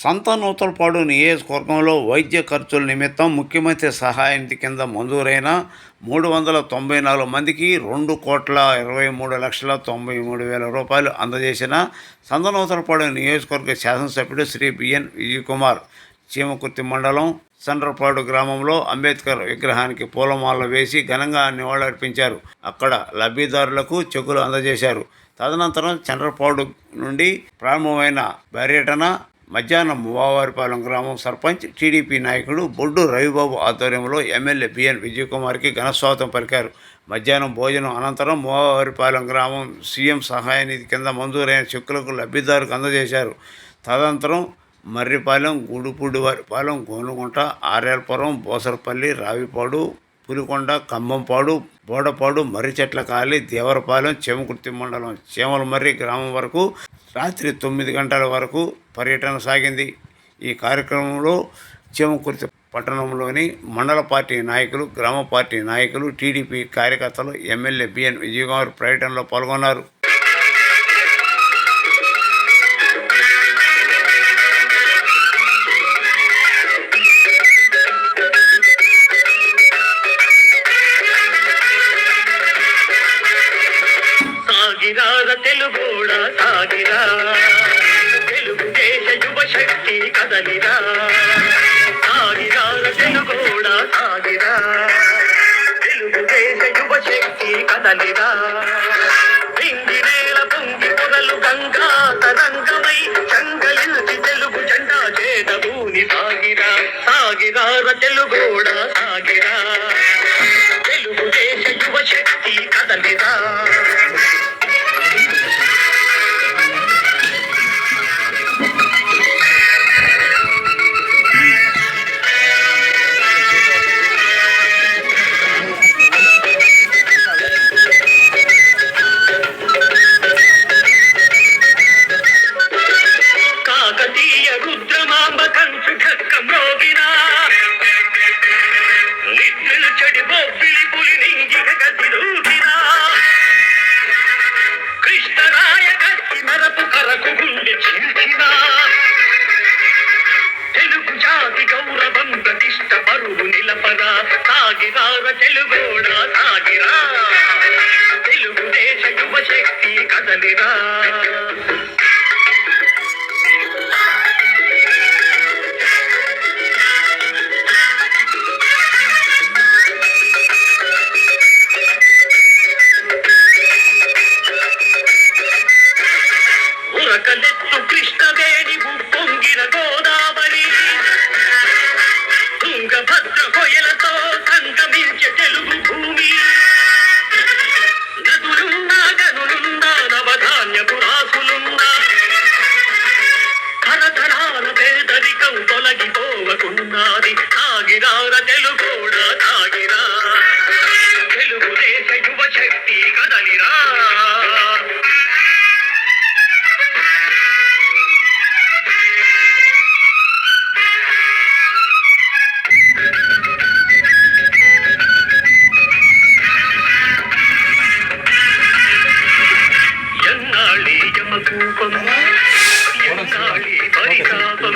సంతనూతలపాడు నియోజకవర్గంలో వైద్య ఖర్చుల నిమిత్తం ముఖ్యమంత్రి సహాయ నిధి కింద మంజూరైన 394 మందికి 2,23,93,000 రూపాయలు అందజేసిన సంతనూతలపాడు నియోజకవర్గ శాసనసభ్యుడు శ్రీ బిఎన్ విజయకుమార్ చీమకుర్తి మండలం సండ్రపాడు గ్రామంలో అంబేద్కర్ విగ్రహానికి పూలమాలలు వేసి ఘనంగా నివాళులర్పించారు. అక్కడ లబ్ధిదారులకు చెక్కులు అందజేశారు. తదనంతరం చండ్రపాడు నుండి ప్రారంభమైన పర్యటన మధ్యాహ్నం మూవావారిపాలెం గ్రామం సర్పంచ్ టీడీపీ నాయకుడు బొడ్డు రవిబాబు ఆధ్వర్యంలో ఎమ్మెల్యే బిఎన్ విజయకుమార్కి ఘనస్వాగతం పలికారు. మధ్యాహ్నం భోజనం అనంతరం మూవావారిపాలెం గ్రామం సీఎం సహాయ నిధి కింద మంజూరైన చెక్కులకు లబ్ధిదారులకు అందజేశారు. తదనంతరం మర్రిపాలెం, గుడుపూడివారిపాలెం, గోనుగుంట, ఆర్యాలపురం, బోసరపల్లి, రావిపాడు, పులికొండ, కంభంపాడు, బోడపాడు, మర్రిచెట్లకాలి, దేవరపాలెం, చీమకుర్తి మండలం చీమలమర్రి గ్రామం వరకు రాత్రి 9 గంటల వరకు పర్యటన సాగింది. ఈ కార్యక్రమంలో చీమకుర్తి పట్టణంలోని మండల పార్టీ నాయకులు, గ్రామ పార్టీ నాయకులు, టీడీపీ కార్యకర్తలు ఎమ్మెల్యే బిఎన్ విజయకుమార్ పర్యటనలో పాల్గొన్నారు. తెలుగోడా సాగిరా, తెలుగు దేశ యువ శక్తి కదలిరా. సాగిరా తెలుగోడా సాగిరా, తెలుగు దేశ యువ శక్తి కదలిరా. పింగిరేల పొంగి పొరలు గంగా తరంగమై చంగలిల్చి తెలుగు జెండా చేదూని సాగిరా. సాగిరా తెలుగోడా సాగిరా, తెలుగు దేశ యువ శక్తి కదలిరా. తెలుగు జాతి గౌరవం ప్రతిష్ట పరువు నిలపరా. సాగిరా తెలుగోడా సాగిరా, తెలుగు దేశ యువ శక్తి కదలిరా. ఉరకలెత్తు కృష్ణవేణి పొంగిన గోదావరి, తుంగభద్ర కొయలతో సంగమించే తెలుగు భూమి. నదులున్నా గనులున్నా నవధాన్యపు రాసులున్నా, తరతరాల పేదరికం తొలగిపోవకున్నది. సాగిరా తెలుగోడా సాగిరా, తెలుగు దేశ యువ శక్తి కదలిరా. పరితాపం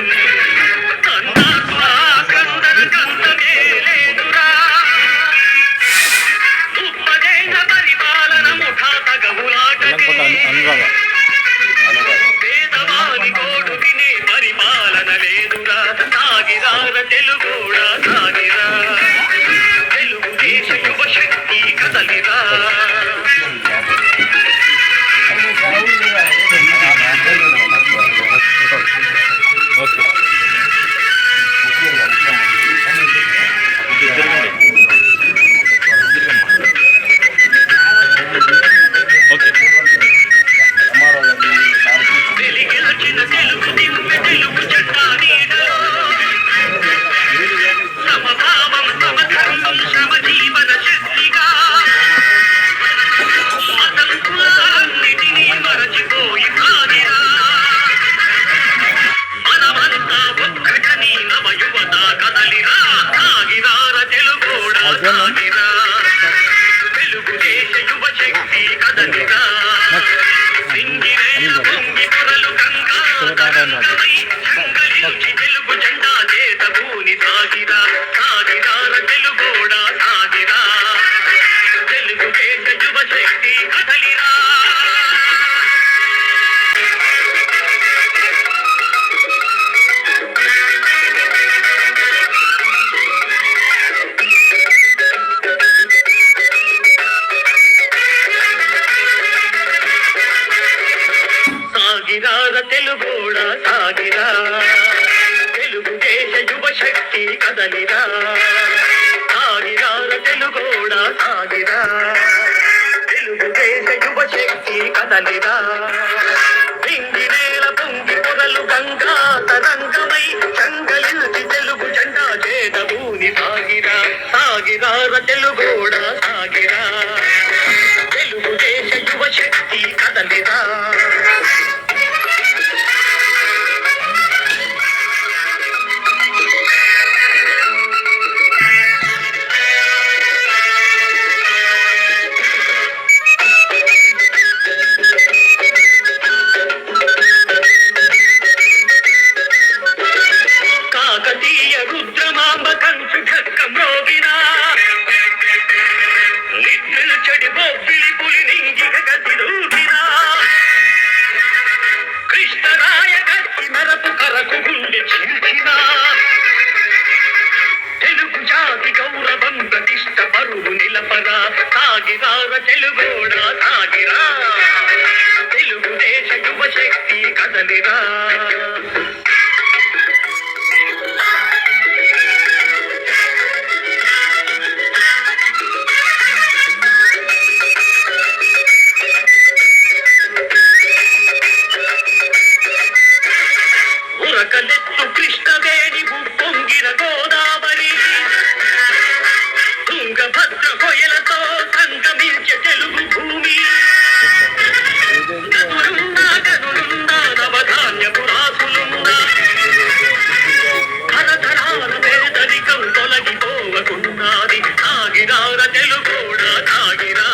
దేశ యువ శక్తి కదలిరా ఇంగి నేల పొంగి పొరలు గంగా తరంగమై చంగలించి తెలుగు జెండా చేదభూని సాగిరా సాగిరార తెలుగోడ సాగిరా తెలుగు దేశ యువ శక్తి కదలిరా రుద్రమాంబ కంచు ఢక్కం రోగినా నిద్రలు చెడి బొబ్బిలి పులి నింగి గతి రూపినా కృష్ణరాయ కత్తి మరపు కరకు గుండె చీల్చినా తెలుగు జాతి గౌరవం ప్రతిష్ట పరువు నిలపరా సాగిరార తెలుగోడ సాగిరా తెలుగు దేశ యువ శక్తి కదలిరా ఉరకలెత్తు కృష్ణవేణి ఉప్పొంగిన గోదావరి తుంగభద్ర కొయలతో సంగమించే తెలుగు భూమి నదులున్నా గనులున్నా నవధాన్యపు రాసులున్నా తరతరాల పేదరికం తొలగిపోవకున్నది సాగిరార తెలుగోడ సాగిరా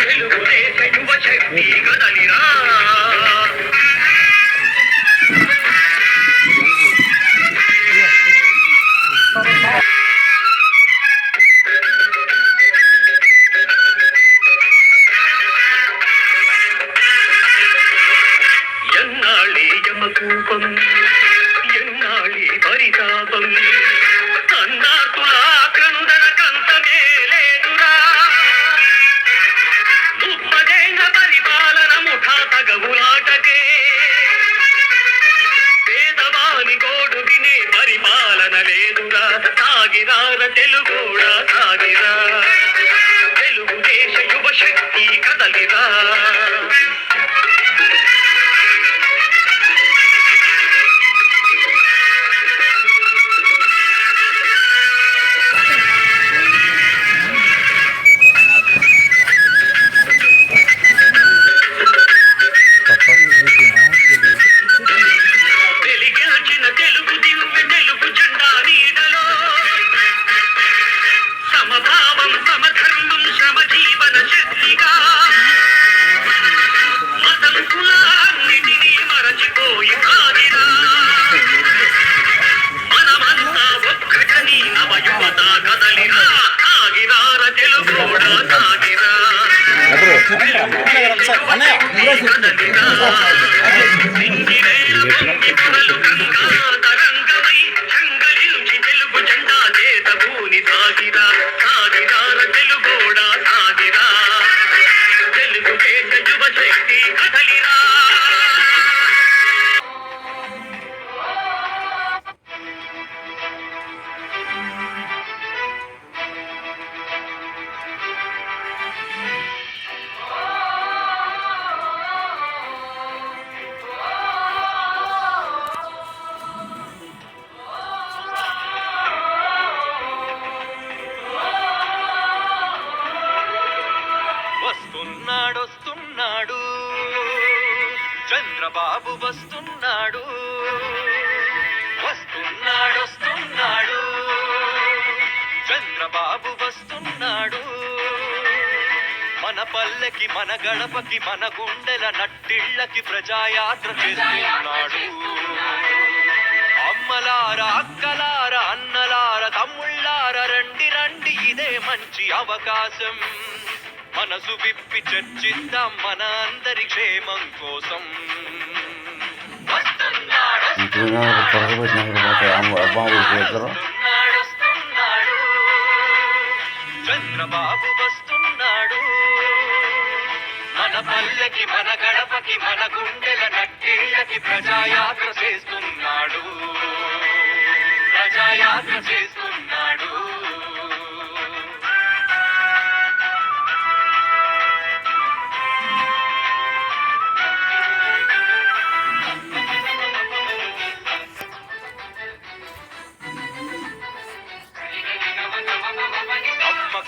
తెలుగు దేశ యువ శక్తి కదలిరా ఎన్నాళి యమకూపం ఎన్నాళి పరితాపం అన్నాతుల క్రందన కంతమే లేదురా ముప్పదేళ్ల పరిపాలన ముఠా తగవులాటకే పేదవాని గోడు వినే పరిపాలన లేదురా సాగిరార తెలుగోడ సాగిరా తెలుగు దేశ యువ శక్తి కదలిరా వెలిగిల్చిన తెలుగు దివ్య తెలుగు జెండా నీడలో సమభావం సమధర్మం శ్రమజీవన శక్తిగా మతం కులాన్నిటినీ మరచిపోయి కాదిరా మనమంతా ఒక్కటని నవయువత కదలిరా సాగిరార తెలుగోడ సాగిరా తరంగమై చంగలించి తెలుగు జెండా చేతభూని సాగిరా సాగిరార తెలుగోడ సాగిరా తెలుగు దేశ యువ శక్తి కదలిరా వస్తున్నాడు చంద్రబాబు వస్తున్నాడు వస్తున్నాడు చంద్రబాబు వస్తున్నాడు మన పల్లెకి మన గడపకి మన గుండెల నట్టిళ్ళకి ప్రజాయాత్ర చేస్తున్నాడు అమ్మలార అక్కలార అన్నలార తమ్ముళ్ళార రండి రండి ఇదే మంచి అవకాశం మనసు విప్పి చర్చిద్దాం మన అందరి క్షేమం కోసం చంద్రబాబు వస్తున్నాడు మన పల్లెకి మన గడపకి మన గుండెల నట్టిళ్ళకి ప్రజాయాత్ర చేస్తున్నాడు ప్రజాయాత్ర చేస్తున్నాడు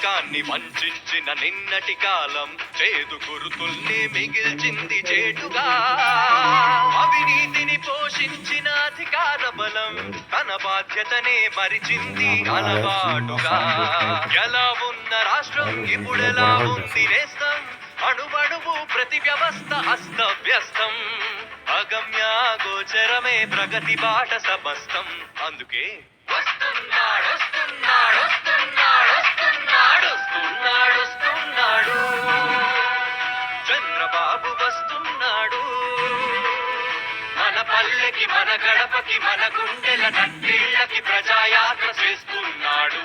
లోకాన్ని వంచిన నిన్నటి కాలం చేదు గురుతుల్ని మిగిల్చింది చేటుగా. అవినీతిని పోషించిన అధికార బలం తన బాధ్యతనే మరిచింది అలవాటుగా. ఎలా ఉన్న రాష్ట్రం ఇప్పుడెలా ఉంది నేస్తం, అణువణువు ప్రతి వ్యవస్థ అస్తవ్యస్తం. అగమ్య గోచరమే ప్రగతి బాట సమస్తం. అందుకే వస్తున్నాడు వస్తున్నాడు వస్తున్నాడు వస్తున్నాడు వస్తున్నాడు వస్తున్నాడు చంద్రబాబు వస్తున్నాడు. మన పల్లెకి మన గడపకి మన గుండెల నట్టిళ్ళకి ప్రజాయాత్ర చేస్తున్నాడు,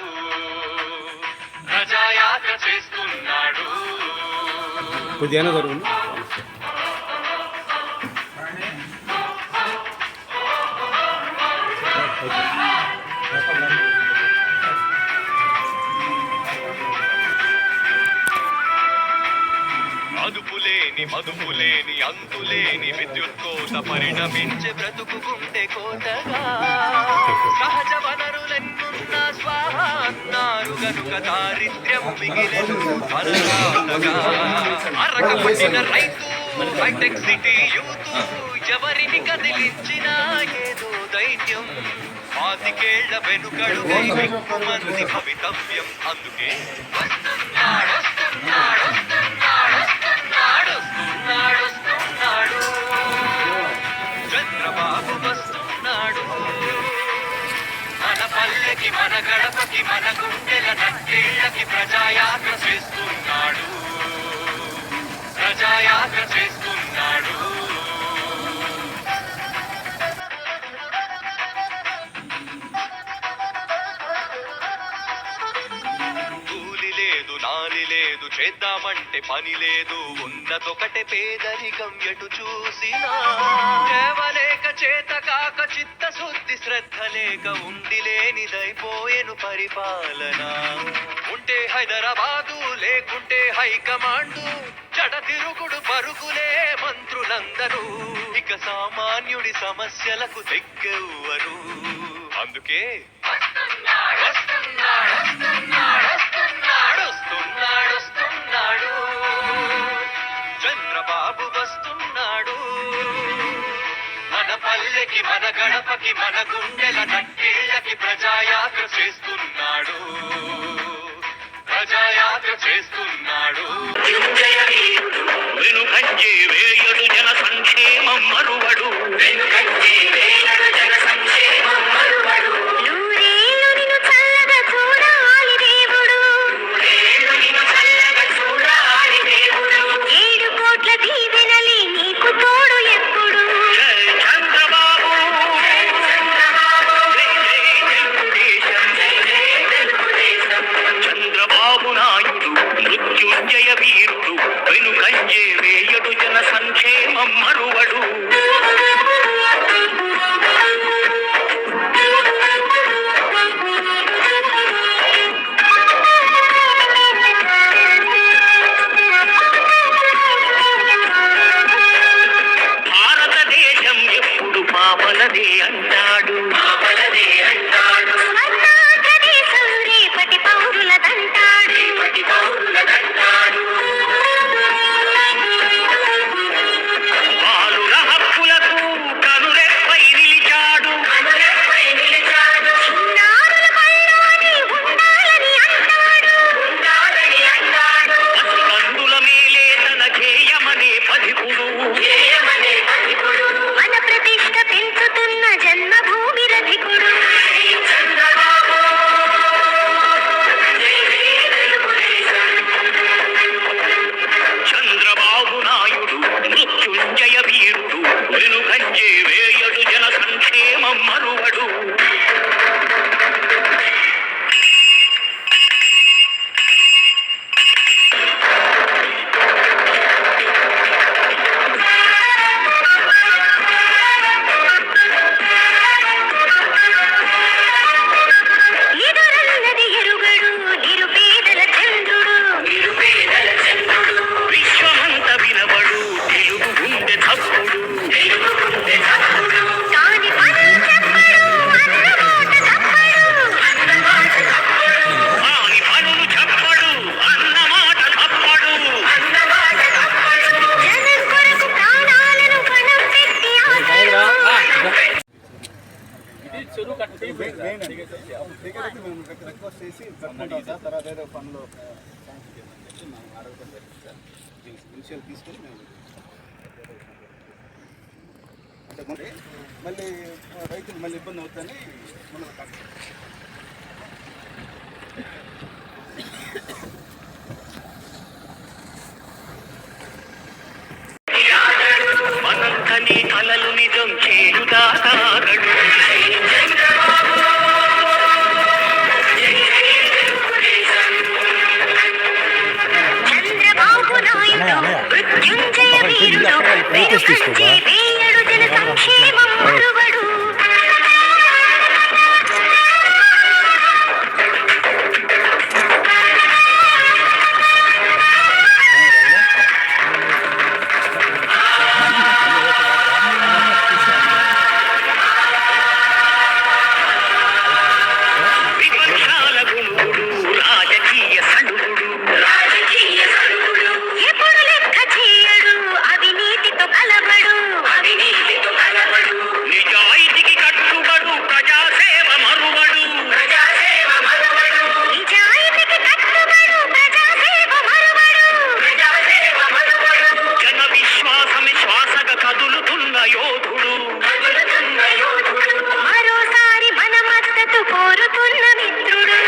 ప్రజాయాత్ర చేస్తున్నాడు. అదుపులేని మదుపులేని అంతులేని విద్యుత్ కోత పరిణమించే బ్రతుకు గుండె కోతగా. సహజ వనరులెన్నున్నా స్వాహ అన్నారు గనుక దారిద్ర్యం మిగిలెను ఫలరాతగా. అరకపట్టిన రైతు హైటెక్ సిటీ యూత్ ఎవరిని కదిలించినా ఏదో దైత్యం. 25 ఏళ్ల వెనుకడుగై ఎక్కువ మంది భవితవ్యం. అందుకే వస్తున్నాడు వస్తున్నాడు వస్తున్నాడు వస్తున్నాడు వస్తున్నాడు వస్తున్నాడు చంద్రబాబు వస్తున్నాడు. మన పల్లెకి మన గడపకి మన గుండెల నట్టేళ్లకి ప్రజాయాత్ర చేస్తున్నాడు, ప్రజాయాత్ర చేస్తున్నాడు. నాలి లేదు చేద్దామంటే పని లేదు, ఉన్నదొకటే పేదరికం ఎటు చూసినా. కేవలేక చేత కాక చిత్తశుద్ధి శ్రద్ధ లేక ఉండి లేనిదైపోయెను పరిపాలన. ఉంటే హైదరాబాదు లేకుంటే హైకమాండు, జడ తిరుగుడు పరుగులే మంత్రులందరూ. ఇక సామాన్యుడి సమస్యలకు దిక్కెవ్వరు. అందుకే వస్తున్నాడు వస్తున్నాడు వస్తున్నాడు వస్తున్నాడు వస్తున్నాడు చంద్రబాబు వస్తున్నాడు. మన పల్లెకి మన గడపకి మన గుండెల నట్టేళ్లకి ప్రజాయాత్ర చేస్తున్నాడు, ప్రజాయాత్ర చేస్తున్నాడు. వెనుకంజే వేయడు జన సంక్షేమం మరువడు, వెనుకంజే వేయడు జన సంక్షేమం మరువడు. మృత్యుంజయ వీరుడు వెనుకంజే వేయడు జన సంక్షేమం మరువడు. భారతదేశం ఎప్పుడు పాపలదే అంటాడు, పాపలదే అంటాడు. రేపటి పౌరులదంటాడు, రేపటి పౌరులదంటాడు. రిక్వెస్ట్ చేసి కట్టుకుంటాం సార్. తర్వాత ఏదో పనులు శాంక్షన్ చేయమని చెప్పి మనం అడగడం జరిగింది సార్. ఇనిషియల్ తీసుకొని మేము అంటే మళ్ళీ రైతులు మళ్ళీ ఇబ్బంది అవుతుందని మనం కట్టుకుంటాం. మనంతని కలలు నిజం చేయుదాతాగడు చంద్రబాబు నాయుడు మృత్యుంజయ వీరుడు వెనుకంజే వేయడు జన సంక్షేమం మరువడు విపక్షాల గుణుడు రాజకీయ సడుగుడు ఎప్పుడు లెక్క చేయడు అవినీతితో కలబడు నిజాయితీకి కట్టుబడు ప్రజాసేవ మరువడు నిజాయితీకి కట్టుబడు ప్రజాసేవ మరువడు జన విశ్వాసమే శ్వాసగా కదులుతున్న యోధుడు మరోసారి మన మద్దతు కోరుతున్న మిత్రుడు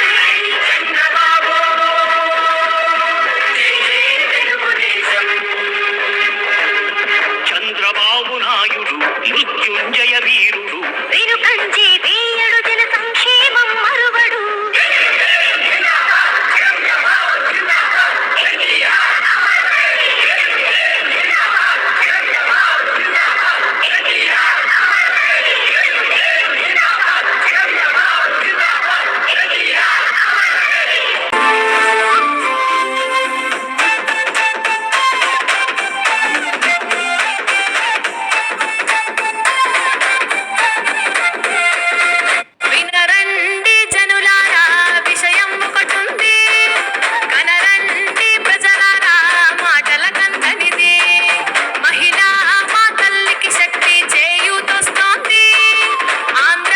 చంద్రబాబు నాయుడు మృత్యుంజయ వీరుడు వెనుకంజే వేయడు జన సంక్షేమం మరువడు వినరండి జనులారా విషయం ఒకటుంది కనరండి ప్రజలారా మాటల కందనిది మహిళా మా తల్లికి శక్తి చేయూతొస్తోంది ఆంధ్ర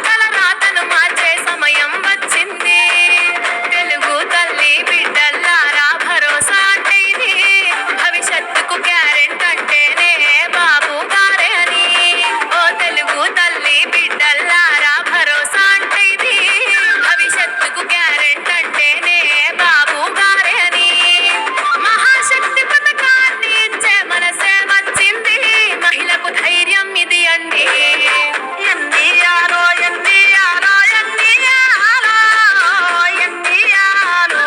తలరాతను మార్చే సమయం వచ్చింది తెలుగు తల్లి బిడ్డల్లారా భరోసా అంటే ఇది భవిష్యత్తుకు గ్యారెంట్ అంటేనే బాబు గారే అని ఓ తెలుగు తల్లి బిడ్డల్లారా భరోసా అంటే ఇది భవిష్యత్తుకు గ్యారెంట్ అంటేనే బాబు గారే అని మహాశక్తి పథకాన్ని ఇచ్చే మనసే వచ్చింది మహిళకు ధైర్యం ఇది అండి ఎన్నియాలో ఎన్నియాలో ఎన్నియాలో ఎన్నియాలో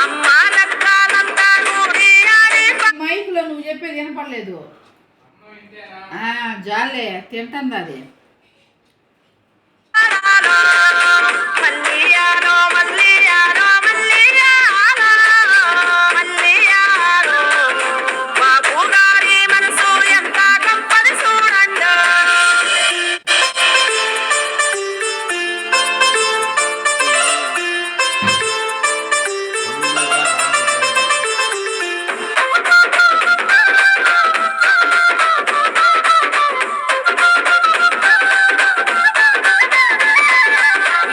అమ్మ లెక్కలంతా నూరియాలి మైకులో నువ్వు చెప్పేది వినపడలేదు. జాలే తింటుంది అది. మల్లియాలో మల్లియాలో మల్లియాలో మల్లియాలో బాబు గారి మనసు ఎంత గొప్పది చూడండి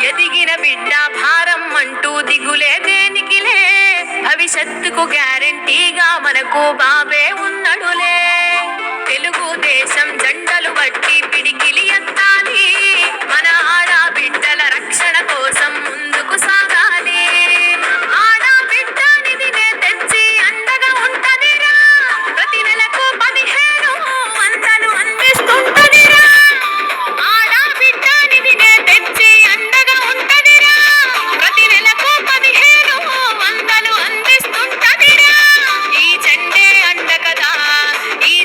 ఎదిగిన బిడ్డ భారం అంటూ దిగులే దేనికిలే భవిష్యత్తుకు గ్యారెంటీగా మనకు బాబే ఉన్నడులే తెలుగుదేశం జెండలు బట్టి పిడికిలి ఎత్తాలి మన ఆడబిడ్డల రక్షణ కోసం ముందుకు సాగాలి ఆడబిడ్డ నిధినే తెచ్చి అండగా ఉంటదిరా ప్రతి నెలకు 1500 అందిస్తుంటదిరా ఆడబిడ్డ నిధినే తెచ్చి అండగా ఉంటదిరా ప్రతి నెలకు 1500 అందిస్తుంటదిరా ఈ జెండే అండ కదా ఈ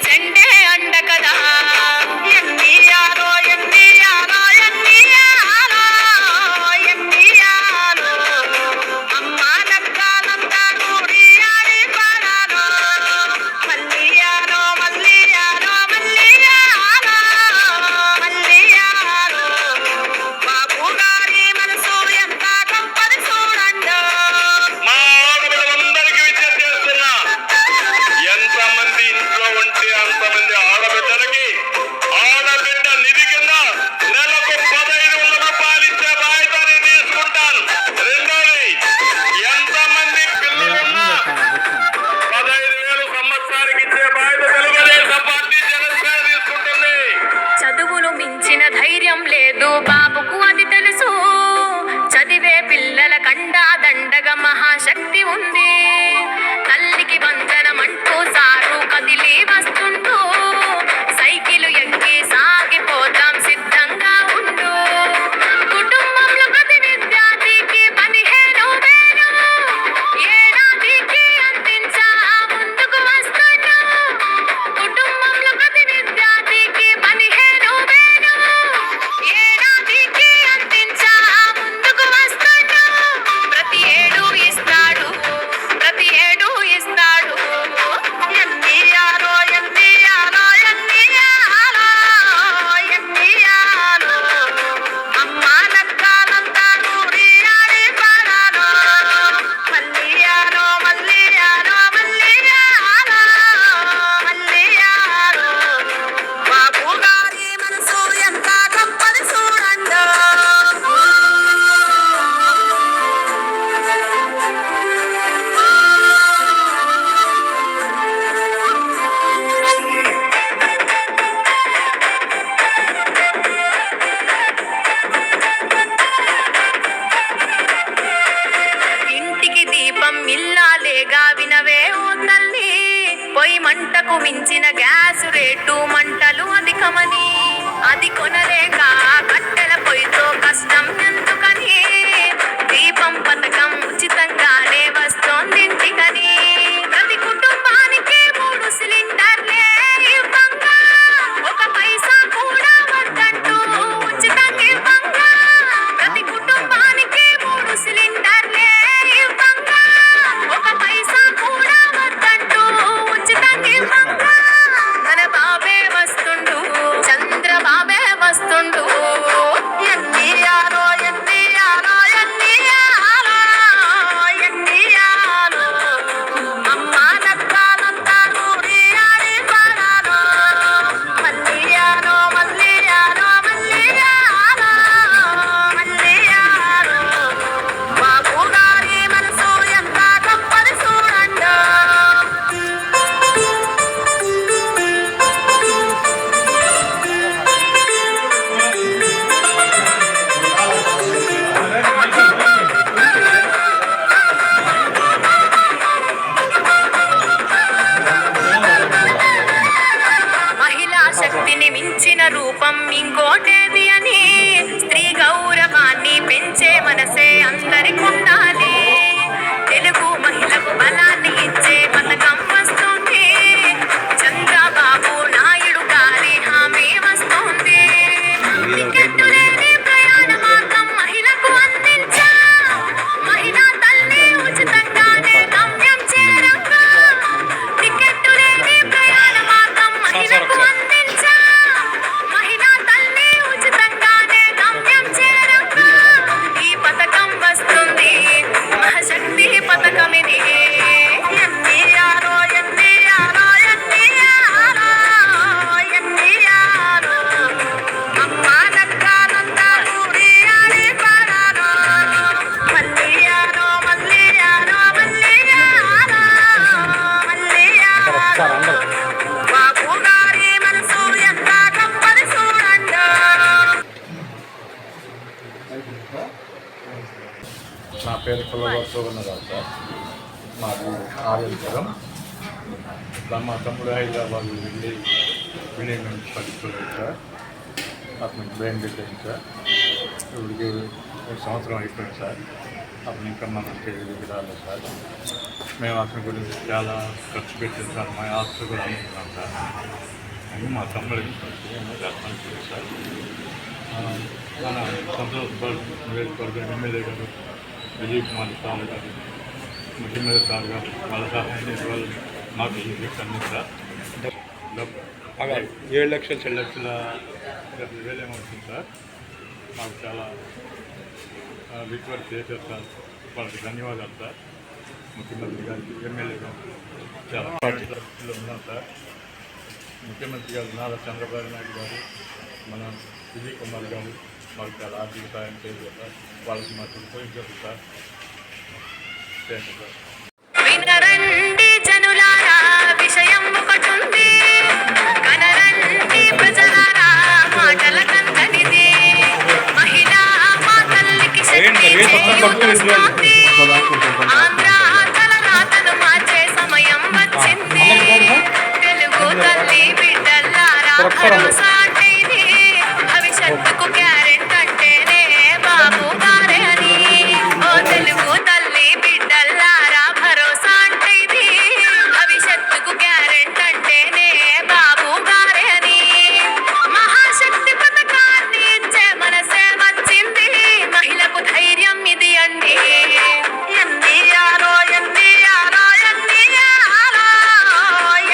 కండా దండగ మహాశక్తి ఉంది. తల్లికి వందనమంటూ సారు కదిలి వస్తుంటూ సైకిలు ఎక్కి సాగిపోతాం సిద్ధంగా ఉండు. కుటుంబంలో ప్రతి విద్యార్థికి 15,000 ఏడాదికి అందించా ముందుకు వస్తాను. కుటుంబంలో ప్రతి విద్యార్థికి 15,000 ఏడాదికి అందించా ముందుకు వస్తాను. ప్రతి ఏడు ఇస్తాడు, ప్రతి ఏడు ఇస్తాడు. ఎన్నియాలో ఎన్నియాలో ఎన్నియాలో ఎన్నియాలో అమ్మ నక్కాలంతా నూరియాడి పాడాలో. మల్లియాలో మల్లియాలో మల్లియాలో మల్లియాలో బాబు గారి మనసు ఎంత గొప్పది చూడండి. ఇంటికి దీపం ఇల్లాలేగా వినవే ఓ తల్లి. పొయ్యి మంటకు మించిన గ్యాస్ రేటు మంటలు అధికమని అది కొనలేక కట్టెల పొయ్యితో కష్టం ఎందుకని దీపం పథకం ఉచితంగానే వస్తోంది ఇంటికని. ప్రతి కుటుంబానికి 3 సిలిండర్లే ఇవ్వంగా ఒక పైసా కూడా వద్దంటూ ఉచితంగా ఇవ్వంగా. ప్రతి కుటుంబానికి 3 సిలిండర్లే ఇవ్వంగా ఒక పైసా కూడా వద్దంటూ ఉచితంగా ఇవ్వంగా. మన బాబే వస్తుండు, చంద్రబాబే వస్తుండు. ఎన్నియాలో ఎన్నియాలో ఎన్నియాలో ఎన్నియాలో అమ్మ నక్కాలంతా నూరియాడి పాడాలో. మల్లియాలో మల్లియాలో మల్లియాలో మల్లియాలో బాబు గారి మనసు ఎంత గొప్పది చూడండి. మహిళా శక్తిని మించిన రూపం ఇంకోటేది అని స్త్రీ గౌరవాన్ని పెంచే మనసే అందరికి ఉండాలి. తెలుగు మహిళకు బలాన్ని ఇచ్చే పథకం వస్తుంది. చంద్రబాబు నాయుడు గారి హామీ వస్తుంది. టికెట్టు లేని ప్రయాణ మార్గం మహిళకు అందించా. మహిళా తల్లి ఉచితంగానే గమ్యం చేరంగా. టికెట్టు లేని ప్రయాణ మార్గం మహిళకు అందించా. మహిళా తల్లి ఉచితంగానే గమ్యం చేరంగా. ఈ పథకం వస్తుంది మహాశక్తి పథకం ఇది. ఎన్నియాలో ఎన్నియాలో ఎన్నియాలో ఎన్నియాలో అమ్మ నక్కాలంతా నూరియాడి పాడాలో. మల్లియాలో మల్లియాలో మల్లియాలో మల్లియాలో బాబు గారి మనసు ఎంత గొప్పది చూడండి. నా పేరు కులవారు సువర్ణరావు సార్. మాది ఆర్యంపురం. ఇట్లా మా తమ్ముడు హైదరాబాద్ వెళ్ళి వినయ్ నుంచి పట్టుకోలేదు సార్. అతనికి బ్రెయిన్ డెత్ అయింది సార్. ఇప్పటికి 1 సంవత్సరం అయిపోయింది సార్. అతను ఇంకా మనం తిరిగి రాలేదు సార్. మేము అతని గురించి చాలా ఖర్చు పెట్టాం సార్. మా ఆస్తులు కూడా అమ్ముకున్నాం సార్. అని మా తమ్ముడికి పనిచేయాలి సార్. మన సంతోష్ నియోజకవర్గం ఎమ్మెల్యే గారు విజయ్ కుమార్ సార్ గారు, ముఖ్యమంత్రి సార్ గారు వాళ్ళ సహాయం వాళ్ళు మాకు ఈ గిఫ్ట్ అందిస్తారు. 7,70,000 ఏమవుతుంది సార్. మాకు చాలా రిక్వెస్ట్ చేశారు సార్. వాళ్ళకి ధన్యవాదాలు సార్. ముఖ్యమంత్రి గారికి, ఎమ్మెల్యే గారు చాలా పార్టీలో ఉన్నాం సార్. ముఖ్యమంత్రి గారు నారా చంద్రబాబు నాయుడు గారు, మన విజయ్ కుమార్ గారు మాకు చాలా ఆర్థిక సహాయం చేశారు సార్. వాళ్ళకి మాకు ఉపయోగించారు సార్. Thank you sir. వినరండి జనులారా, విషయం ఒకటుంది. కనరండి ప్రజలారా, మాటల కందనిది. మహిళా మా తల్లికి శక్తి వస్తోంది. ఆంధ్ర తలరాతను మార్చే సమయం వచ్చింది. తెలుగు తల్లి బిడ్డల్లారా భరోసా అంటే ఇది. భవిష్యత్తుకు గ్యారెంట్ అంటేనే బాబు గారే అని. ఓ తెలుగు తల్లి బిడ్డల్లారా భరోసా అంటే ఇది. భవిష్యత్తుకు గ్యారెంట్ అంటేనే బాబు గారే అని. మహాశక్తి పథకాన్ని ఇచ్చే మనసే వచ్చింది. మహిళకు ధైర్యం ఇది అండి. ఎన్నియాలో ఎన్నియాలో ఎన్నియాలో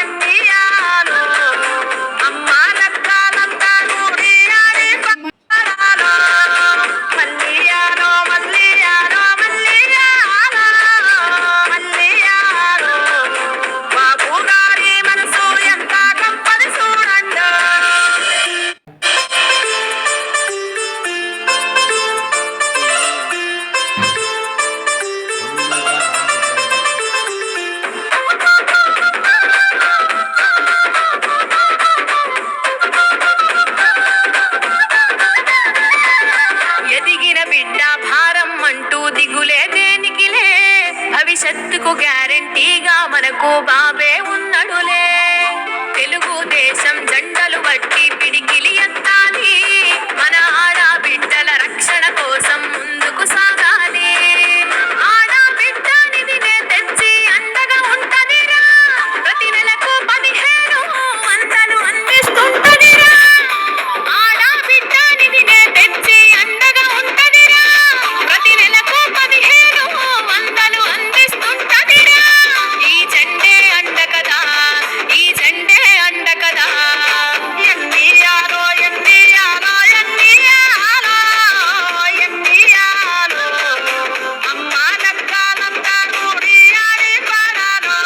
ఎన్నియాలో అమ్మ లక్కాలంతా నూరియాడి పడాలో. మల్లియాలో మల్లియాలో మల్లియాలో మల్లియాలో బాబు గారి మనసు ఎంత గొప్పది చూడండి. ఎదిగిన బిడ్డ భారం అంటూ దిగులే దేనికిలే. భవిష్యత్తుకు గ్యారెంటీగా మనకు బాబే ఉన్నడులే. తెలుగుదేశం జెండలు బట్టి పిడికిలి ఎత్తాలి. మన ఆడబిడ్డల రక్షణ కోసం ముందుకు సాగాలి. ఆడబిడ్డనిదినే తెచ్చి అండగా ఉంటదిరా. ప్రతి నెలకు 1500 అందిస్తుంటదిరా. ఆడబిడ్డనిదినే తెచ్చి అండగా ఉంటదిరా. ప్రతి నెలకు 1500 అందిస్తుంటదిరా. ఈ జెండే అండ కదా, ఈ జెండే అండ కదా. ఎన్నియాలో ఎన్నియాలో ఎన్నియాలో ఎన్నియాలో అమ్మ లక్కాలంతా నూరియాడి పడాలో.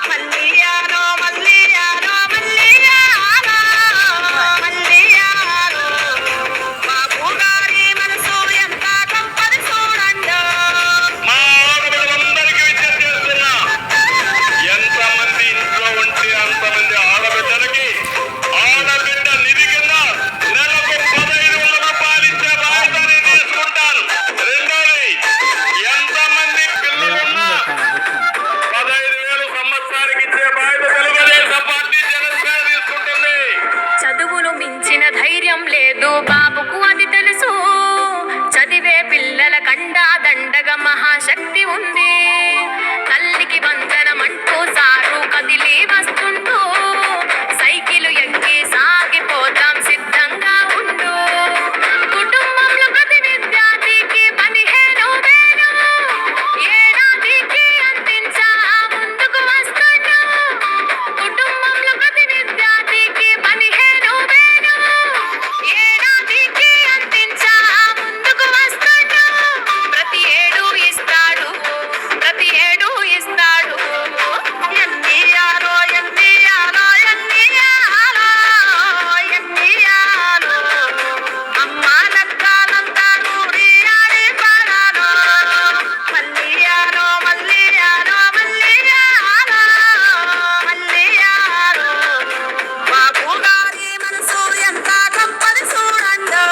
మల్లియాలో మల్లియాలో మల్లియాలో మల్లియాలో బాబు గారి మనసు ఎంత గొప్పది చూడండి. మా ఆడబిడ్డలందరికీ విజ్ఞప్తి చేస్తున్నా, ఎంతమంది ఇంట్లో ఉంటే అంతమంది ఆడబిడ్డలకి ఆడబిడ్డ నిధి కింద నెలకు 1500 రూపాయలు ఇచ్చే బాధ్యత నేను తీసుకుంటాను. రెండోది, ఎంతమంది పిల్లలున్నా 15,000 సంవత్సరానికి ఇచ్చే బాధ్యత తెలుగుదేశం పార్టీ జనసేన తీసుకుంటుంది. చదువును మించిన ధైర్యం లేదు బాబుకు అది తెలుసు. చదివే పిల్లల కండా దండగా మహాశక్తి ఉంది. తల్లికి వందనమంటూ సారు కదిలి వస్తుంటూ. సైకిలు ఎక్కి సాగిపోతాం సిద్ధంగా ఉండు. కుటుంబంలో ప్రతి విద్యార్థికి 15,000 ఏడాదికి అందించా ముందుకు వస్తాను. కుటుంబంలో ప్రతి విద్యార్థికి 15,000 ఏడాదికి అందించా ముందుకు వస్తాను. ప్రతి ఏడు ఇస్తాడు, ప్రతి ఏడు ఇస్తాడు. ఎన్నియాలో ఎన్నియాలో ఎన్నియాలో ఎన్నియాలో అమ్మ లక్కాలంతా నూరియాడి పడాలో. మల్లియాలో మల్లియాలో మల్లియాలో మల్లియాలో బాబు గారి మనసు ఎంత గొప్పది చూడండి.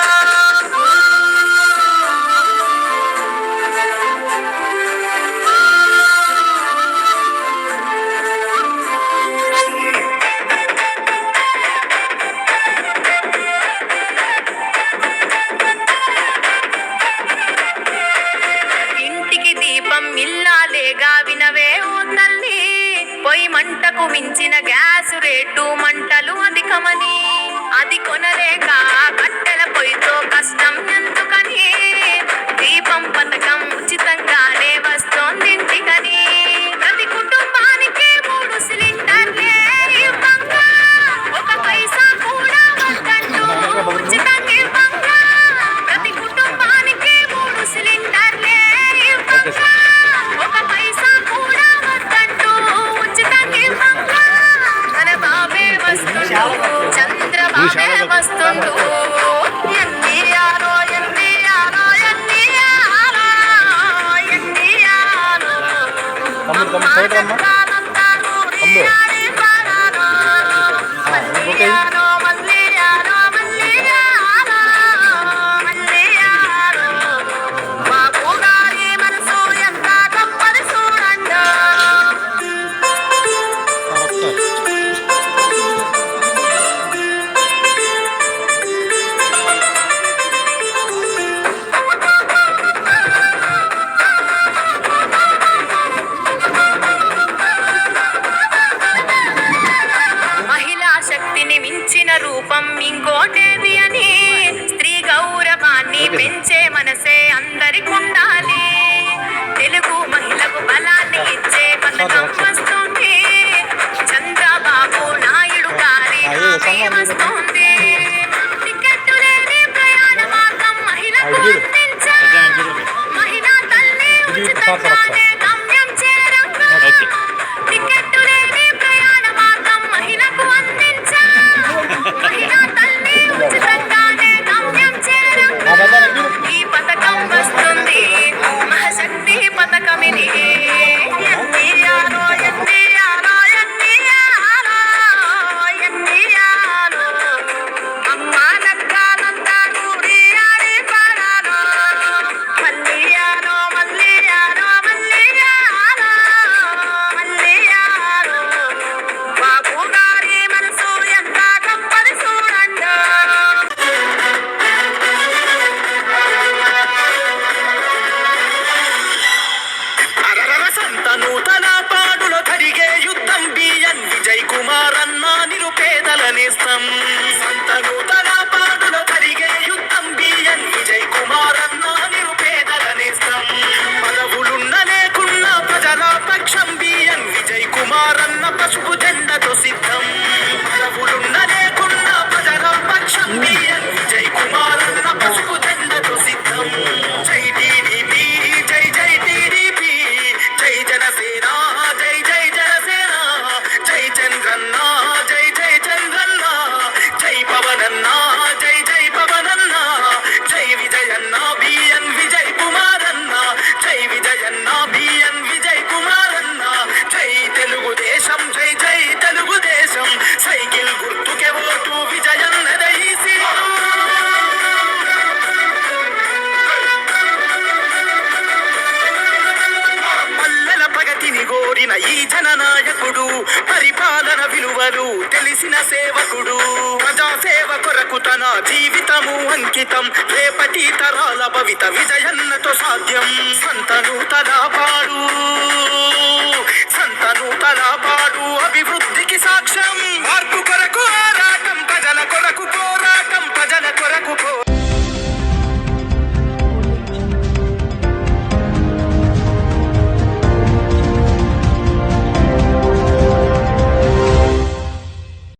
ఇంటికి దీపం ఇల్లాలేగా వినవే ఓ తల్లి. పొయ్యి మంటకు మించిన గ్యాసు రేటు మంటలు అధికమని. అది కొనలేక కట్టెల పొయ్యితో కష్టం ఎందుకని. దీపం పథకం ఉచితంగానే వస్తోంది ఇంటికని. ప్రతి కుటుంబానికి 3 సిలిండర్లే ఇవ్వంగా. ఒక పైసా కూడా వద్దంటూ ఉచితంగా ఇవ్వంగా. ప్రతి కుటుంబానికి 3 సిలిండర్లే ఇవ్వంగా. ఒక పైసా కూడా వద్దంటూ ఉచితంగా ఇవ్వంగా. మన బాబే వస్తుండు, చంద్రబాబే వస్తుండు. ఎన్నియాలో ఎన్నియాలో ఎన్నియాలో ఎన్నియాలో అమ్మ లక్కాలంతా నూరియాడి పడాలో. మల్లియాలో మల్లియాలో మల్లియాలో మల్లియాలో బాబు గారి సార్ ఒకసారి గమ్యం చేరంగా ఓకే. టికెట్టు లేని ప్రయాణ మార్గం మహిళకు అందించా మహిళా తల్లి ఉచితంగానే గమ్యం చేరంగా ఈ పథకం వస్తుంది మహాశక్తి పథకమిది ఎన్నియాలో ఎన్నియాలో ఎన్నియాలో ఎన్నియాలో అమ్మ నక్కాలంతా నూరియాడి పడాలో మల్లియాలో మల్లియాలో మల్లియాలో మల్లియాలో బాబు గారి మనసు ఎంత గొప్పది చూడండి అరరర సంత నూతన పాడులో జరిగే యుద్ధం బిఎన్ విజయ్ కుమార్ అన్న నిరుపేదల నేస్తం సంత నూతన పాడులో జరిగే యుద్ధం బిఎన్ విజయ్ కుమార్ అన్న నిరుపేదల నేస్తం పదవులున్న లేకున్నా ప్రజల పక్షం బిఎన్ విజయ్ కుమార్ అన్న పసుపు జెండతో సిద్ధం పదవులున్న లేకున్నా ప్రజల పక్షం బిఎన్ విజయ్ కుమార్ అన్న పసుపు జెండతో సిద్ధం జై టీడీపీ జై జై టీడీపీ జై జనసేన జై జై జనసేన జై చంద్రన్న జై జై చంద్రన్న జై పవనన్న జై జై పవనన్న జై విజయన్న బిఎన్ విజయ్ కుమారన్న జై విజయన్న బిఎన్ విజయ్ కుమారన్న జై తెలుగుదేశం జై జై తెలుగుదేశం సైకిల్ గుర్తుకే ఓటు విజయన్న దయసి పల్లెల ప్రగతిని కోరిన ఈ జననాయకుడు పరిపాలన విలువలు తెలిసిన సేవకుడు ప్రజాసేవ కొరకు తన జీవితము అంకితం రేపటి తరాల భవిత విజయన్నతో సాధ్యం సంత నూతన పాడు